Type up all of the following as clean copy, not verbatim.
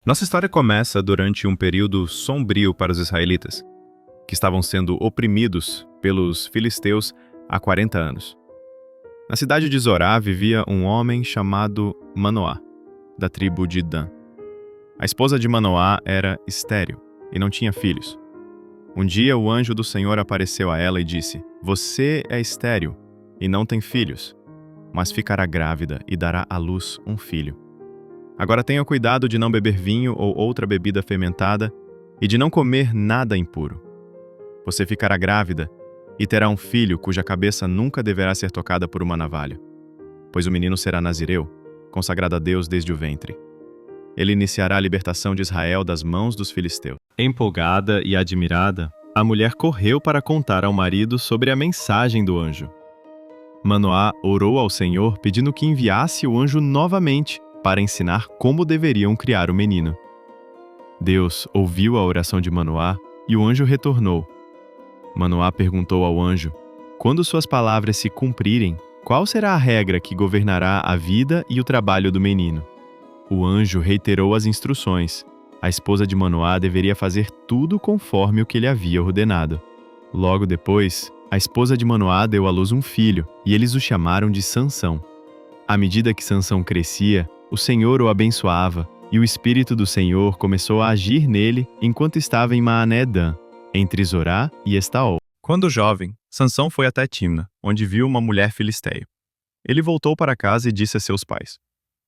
Nossa história começa durante um período sombrio para os israelitas, que estavam sendo oprimidos pelos filisteus há 40 anos. Na cidade de Zorá vivia um homem chamado Manoá, da tribo de Dan. A esposa de Manoá era estéril e não tinha filhos. Um dia o anjo do Senhor apareceu a ela e disse: "Você é estéril e não tem filhos, mas ficará grávida e dará à luz um filho. Agora tenha cuidado de não beber vinho ou outra bebida fermentada e de não comer nada impuro. Você ficará grávida e terá um filho cuja cabeça nunca deverá ser tocada por uma navalha, pois o menino será nazireu, consagrado a Deus desde o ventre. Ele iniciará a libertação de Israel das mãos dos filisteus." Empolgada e admirada, a mulher correu para contar ao marido sobre a mensagem do anjo. Manoá orou ao Senhor pedindo que enviasse o anjo novamente para ensinar como deveriam criar o menino. Deus ouviu a oração de Manoá e o anjo retornou. Manoá perguntou ao anjo: "Quando suas palavras se cumprirem, qual será a regra que governará a vida e o trabalho do menino?" O anjo reiterou as instruções. A esposa de Manoá deveria fazer tudo conforme o que ele havia ordenado. Logo depois, a esposa de Manoá deu à luz um filho, e eles o chamaram de Sansão. À medida que Sansão crescia, o Senhor o abençoava, e o Espírito do Senhor começou a agir nele enquanto estava em Maané-Dan, entre Zorá e Estaol. Quando jovem, Sansão foi até Timna, onde viu uma mulher filisteia. Ele voltou para casa e disse a seus pais: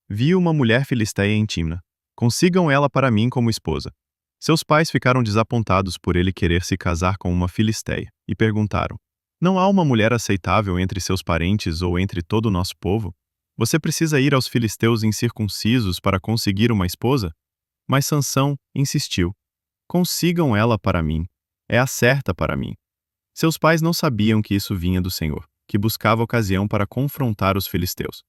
"Vi uma mulher filisteia em Timna. Consigam ela para mim como esposa." Seus pais ficaram desapontados por ele querer se casar com uma filisteia e perguntaram: "Não há uma mulher aceitável entre seus parentes ou entre todo o nosso povo? Você precisa ir aos filisteus incircuncisos para conseguir uma esposa?" Mas Sansão insistiu: "Consigam ela para mim. É a certa para mim." Seus pais não sabiam que isso vinha do Senhor, que buscava ocasião para confrontar os filisteus.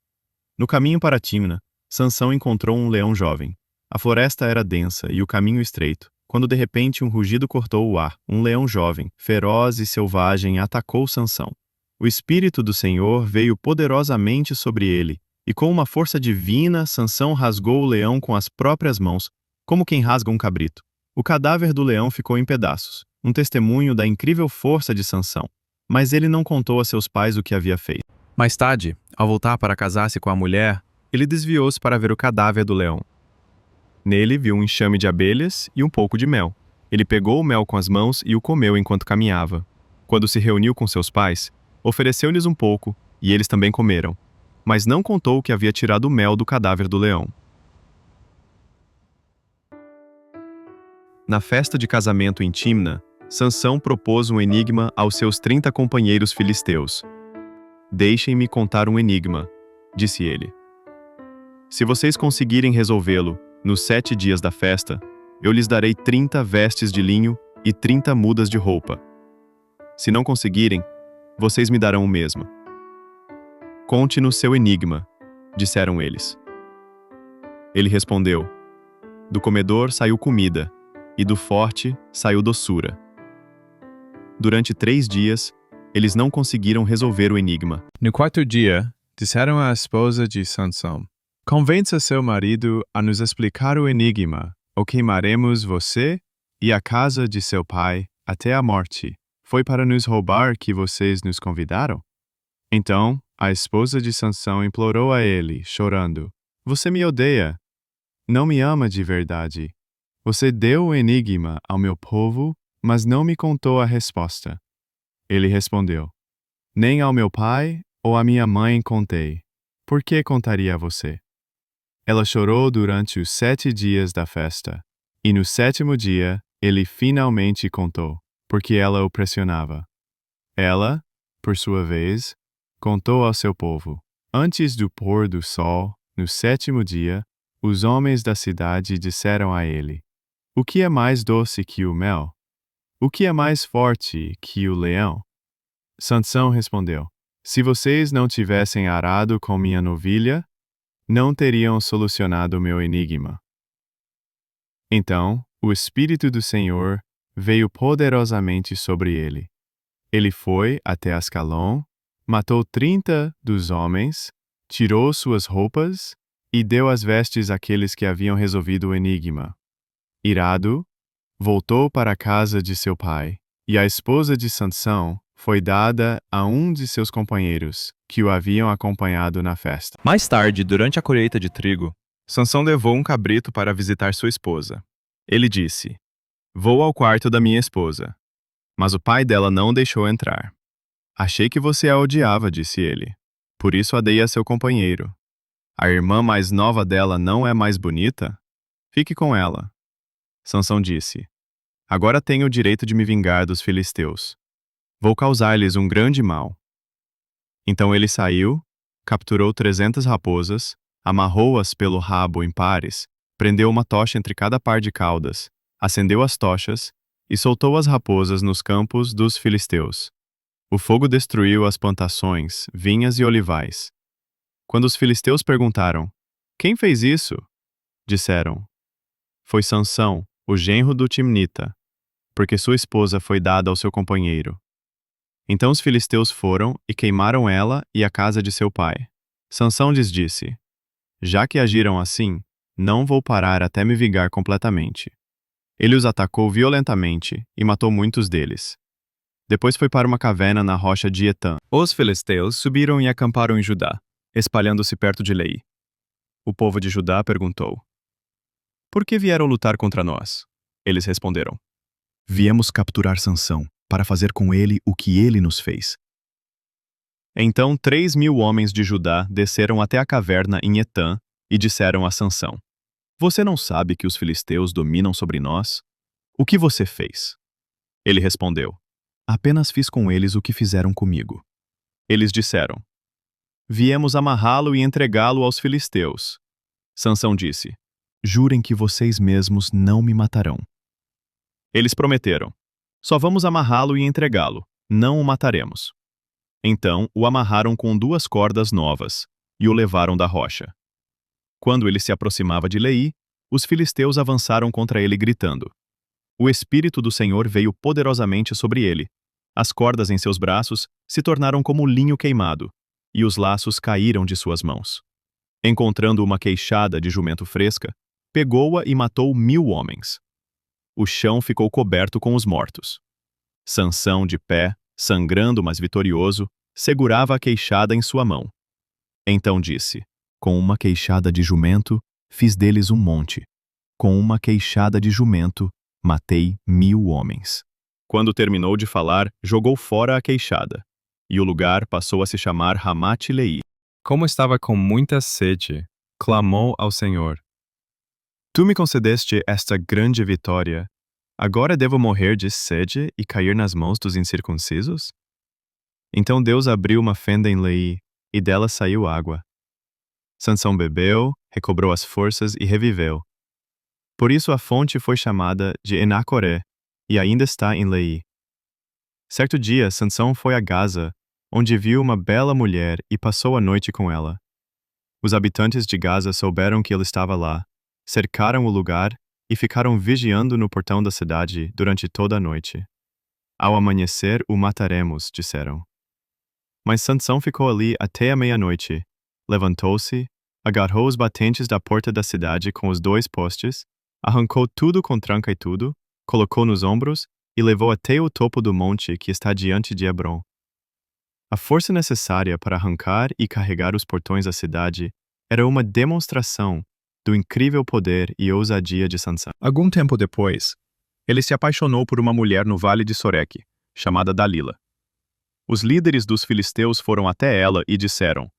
No caminho para Timna, Sansão encontrou um leão jovem. A floresta era densa e o caminho estreito, quando de repente um rugido cortou o ar. Um leão jovem, feroz e selvagem, atacou Sansão. O Espírito do Senhor veio poderosamente sobre ele, e com uma força divina, Sansão rasgou o leão com as próprias mãos, como quem rasga um cabrito. O cadáver do leão ficou em pedaços, um testemunho da incrível força de Sansão. Mas ele não contou a seus pais o que havia feito. Mais tarde, ao voltar para casar-se com a mulher, ele desviou-se para ver o cadáver do leão. Nele viu um enxame de abelhas e um pouco de mel. Ele pegou o mel com as mãos e o comeu enquanto caminhava. Quando se reuniu com seus pais, ofereceu-lhes um pouco, e eles também comeram, mas não contou que havia tirado o mel do cadáver do leão. Na festa de casamento em Timna, Sansão propôs um enigma aos seus 30 companheiros filisteus. "Deixem-me contar um enigma", disse ele. "Se vocês conseguirem resolvê-lo, nos 7 dias da festa, eu lhes darei 30 vestes de linho e 30 mudas de roupa. Se não conseguirem, vocês me darão o mesmo." "Conte-nos seu enigma", disseram eles. Ele respondeu: "Do comedor saiu comida, e do forte saiu doçura." Durante 3 dias, eles não conseguiram resolver o enigma. No quarto dia, disseram à esposa de Sansão: "Convença seu marido a nos explicar o enigma, ou queimaremos você e a casa de seu pai até a morte. Foi para nos roubar que vocês nos convidaram?" Então, a esposa de Sansão implorou a ele, chorando: "Você me odeia. Não me ama de verdade. Você deu o enigma ao meu povo, mas não me contou a resposta." Ele respondeu: "Nem ao meu pai ou à minha mãe contei. Por que contaria a você?" Ela chorou durante os 7 dias da festa, e no 7º dia, ele finalmente contou, porque ela o pressionava. Ela, por sua vez, contou ao seu povo. Antes do pôr do sol, no 7º dia, os homens da cidade disseram a ele: "O que é mais doce que o mel? O que é mais forte que o leão?" Sansão respondeu: "Se vocês não tivessem arado com minha novilha, não teriam solucionado o meu enigma." Então, o Espírito do Senhor veio poderosamente sobre ele. Ele foi até Ascalon, matou 30 dos homens, tirou suas roupas e deu as vestes àqueles que haviam resolvido o enigma. Irado, voltou para a casa de seu pai, e a esposa de Sansão foi dada a um de seus companheiros, que o haviam acompanhado na festa. Mais tarde, durante a colheita de trigo, Sansão levou um cabrito para visitar sua esposa. Ele disse: "Vou ao quarto da minha esposa." Mas o pai dela não o deixou entrar. "Achei que você a odiava", disse ele. "Por isso a dei a seu companheiro. A irmã mais nova dela não é mais bonita? Fique com ela." Sansão disse: "Agora tenho o direito de me vingar dos filisteus. Vou causar-lhes um grande mal." Então ele saiu, capturou 300 raposas, amarrou-as pelo rabo em pares, prendeu uma tocha entre cada par de caudas, acendeu as tochas e soltou as raposas nos campos dos filisteus. O fogo destruiu as plantações, vinhas e olivais. Quando os filisteus perguntaram: "Quem fez isso?", disseram: "Foi Sansão, o genro do Timnita, porque sua esposa foi dada ao seu companheiro." Então os filisteus foram e queimaram ela e a casa de seu pai. Sansão lhes disse: "Já que agiram assim, não vou parar até me vingar completamente." Ele os atacou violentamente e matou muitos deles. Depois foi para uma caverna na rocha de Etã. Os filisteus subiram e acamparam em Judá, espalhando-se perto de Lei. O povo de Judá perguntou: "Por que vieram lutar contra nós?" Eles responderam: "Viemos capturar Sansão, para fazer com ele o que ele nos fez." Então 3.000 homens de Judá desceram até a caverna em Etã e disseram a Sansão: "Você não sabe que os filisteus dominam sobre nós? O que você fez?" Ele respondeu: "Apenas fiz com eles o que fizeram comigo." Eles disseram: "Viemos amarrá-lo e entregá-lo aos filisteus." Sansão disse: "Jurem que vocês mesmos não me matarão." Eles prometeram: "Só vamos amarrá-lo e entregá-lo, não o mataremos." Então o amarraram com 2 cordas novas e o levaram da rocha. Quando ele se aproximava de Lei, os filisteus avançaram contra ele gritando. O Espírito do Senhor veio poderosamente sobre ele. As cordas em seus braços se tornaram como linho queimado, e os laços caíram de suas mãos. Encontrando uma queixada de jumento fresca, pegou-a e matou 1.000 homens. O chão ficou coberto com os mortos. Sansão, de pé, sangrando mas vitorioso, segurava a queixada em sua mão. Então disse: "Com uma queixada de jumento, fiz deles um monte. Com uma queixada de jumento, matei 1.000 homens." Quando terminou de falar, jogou fora a queixada, e o lugar passou a se chamar Ramate-Leí. como estava com muita sede, clamou ao Senhor: "Tu me concedeste esta grande vitória. Agora devo morrer de sede e cair nas mãos dos incircuncisos?" Então Deus abriu uma fenda em Leí, e dela saiu água. Sansão bebeu, recobrou as forças e reviveu. Por isso a fonte foi chamada de Enacoré, e ainda está em Leí. Certo dia, Sansão foi a Gaza, onde viu uma bela mulher e passou a noite com ela. Os habitantes de Gaza souberam que ele estava lá, cercaram o lugar e ficaram vigiando no portão da cidade durante toda a noite. "Ao amanhecer o mataremos", disseram. Mas Sansão ficou ali até a meia-noite. Levantou-se, agarrou os batentes da porta da cidade com os 2 postes, arrancou tudo com tranca e tudo, colocou nos ombros e levou até o topo do monte que está diante de Hebron. A força necessária para arrancar e carregar os portões da cidade era uma demonstração do incrível poder e ousadia de Sansão. Algum tempo depois, ele se apaixonou por uma mulher no vale de Soreque, chamada Dalila. Os líderes dos filisteus foram até ela e disseram: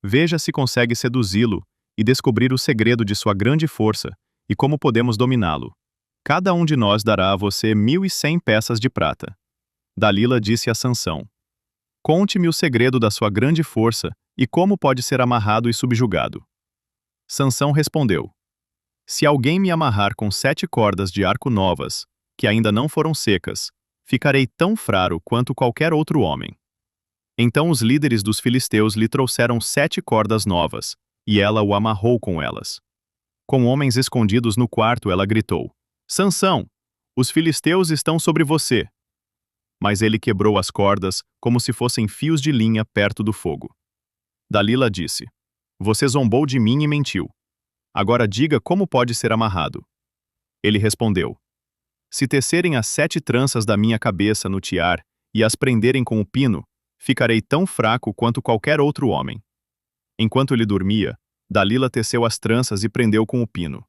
"Veja se consegue seduzi-lo e descobrir o segredo de sua grande força e como podemos dominá-lo. Cada um de nós dará a você 1.100 peças de prata." Dalila disse a Sansão: "Conte-me o segredo da sua grande força e como pode ser amarrado e subjugado." Sansão respondeu: "Se alguém me amarrar com 7 cordas de arco novas, que ainda não foram secas, ficarei tão fraro quanto qualquer outro homem." Então os líderes dos filisteus lhe trouxeram 7 cordas novas, e ela o amarrou com elas. Com homens escondidos no quarto, ela gritou: "Sansão, os filisteus estão sobre você." Mas ele quebrou as cordas como se fossem fios de linha perto do fogo. Dalila disse: "Você zombou de mim e mentiu. Agora diga como pode ser amarrado. Ele respondeu: Se tecerem as 7 tranças da minha cabeça no tiar e as prenderem com o pino, ficarei tão fraco quanto qualquer outro homem. Enquanto ele dormia, Dalila teceu as tranças e prendeu com o pino.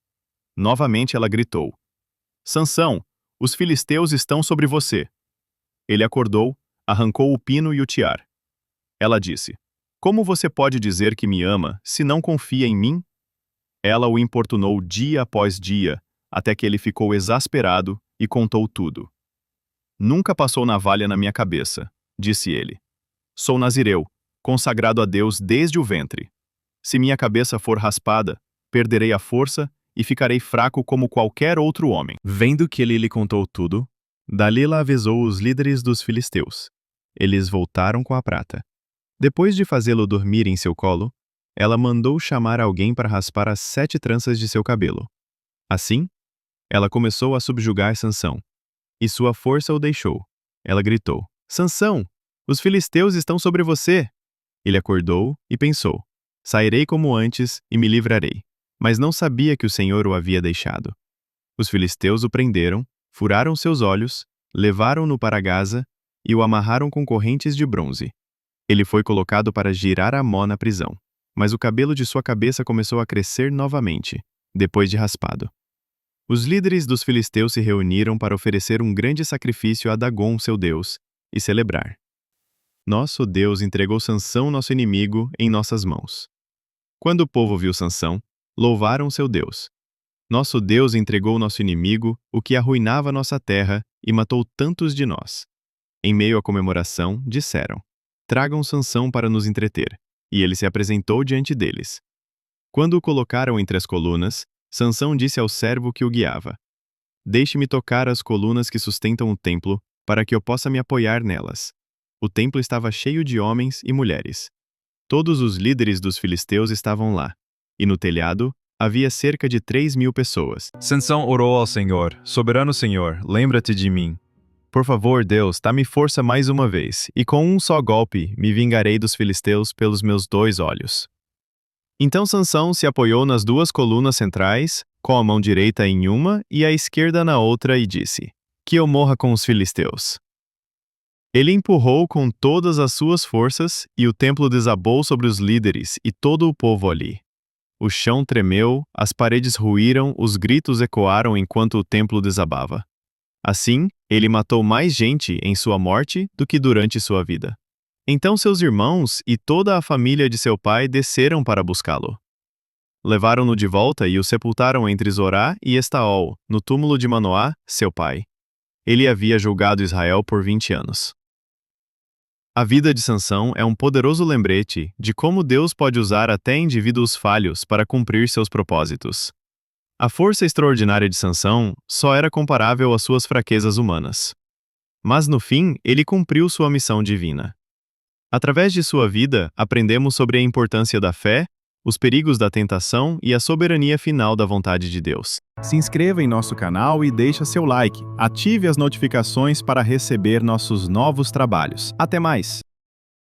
Novamente ela gritou: Sansão, os filisteus estão sobre você. Ele acordou, arrancou o pino e o tiar. Ela disse: Como você pode dizer que me ama se não confia em mim? Ela o importunou dia após dia, até que ele ficou exasperado e contou tudo. Nunca passou navalha na minha cabeça, disse ele. Sou nazireu, consagrado a Deus desde o ventre. Se minha cabeça for raspada, perderei a força e ficarei fraco como qualquer outro homem. Vendo que ele lhe contou tudo, Dalila avisou os líderes dos filisteus. Eles voltaram com a prata. Depois de fazê-lo dormir em seu colo, ela mandou chamar alguém para raspar as 7 tranças de seu cabelo. Assim, ela começou a subjugar Sansão, e sua força o deixou. Ela gritou: Sansão, os filisteus estão sobre você! Ele acordou e pensou: Sairei como antes e me livrarei. Mas não sabia que o Senhor o havia deixado. Os filisteus o prenderam, furaram seus olhos, levaram-no para Gaza e o amarraram com correntes de bronze. Ele foi colocado para girar a mó na prisão, mas o cabelo de sua cabeça começou a crescer novamente, depois de raspado. Os líderes dos filisteus se reuniram para oferecer um grande sacrifício a Dagom, seu deus, e celebrar. Nosso Deus entregou Sansão, nosso inimigo, em nossas mãos. Quando o povo viu Sansão, louvaram seu Deus. Nosso Deus entregou nosso inimigo, o que arruinava nossa terra, e matou tantos de nós. Em meio à comemoração, disseram: Tragam Sansão para nos entreter. E ele se apresentou diante deles. Quando o colocaram entre as colunas, Sansão disse ao servo que o guiava: Deixe-me tocar as colunas que sustentam o templo, para que eu possa me apoiar nelas. O templo estava cheio de homens e mulheres. Todos os líderes dos filisteus estavam lá, e no telhado havia cerca de 3.000 pessoas. Sansão orou ao Senhor: Soberano Senhor, lembra-te de mim. Por favor, Deus, dá-me força mais uma vez, e com um só golpe me vingarei dos filisteus pelos meus 2 olhos. Então Sansão se apoiou nas 2 colunas centrais, com a mão direita em uma e a esquerda na outra, e disse: Que eu morra com os filisteus. Ele empurrou com todas as suas forças, e o templo desabou sobre os líderes e todo o povo ali. O chão tremeu, as paredes ruíram, os gritos ecoaram enquanto o templo desabava. Assim, ele matou mais gente em sua morte do que durante sua vida. Então seus irmãos e toda a família de seu pai desceram para buscá-lo. Levaram-no de volta e o sepultaram entre Zorá e Estaol, no túmulo de Manoá, seu pai. Ele havia julgado Israel por 20 anos. A vida de Sansão é um poderoso lembrete de como Deus pode usar até indivíduos falhos para cumprir seus propósitos. A força extraordinária de Sansão só era comparável às suas fraquezas humanas. Mas no fim, ele cumpriu sua missão divina. Através de sua vida, aprendemos sobre a importância da fé, os perigos da tentação e a soberania final da vontade de Deus. Se inscreva em nosso canal e deixe seu like. Ative as notificações para receber nossos novos trabalhos. Até mais!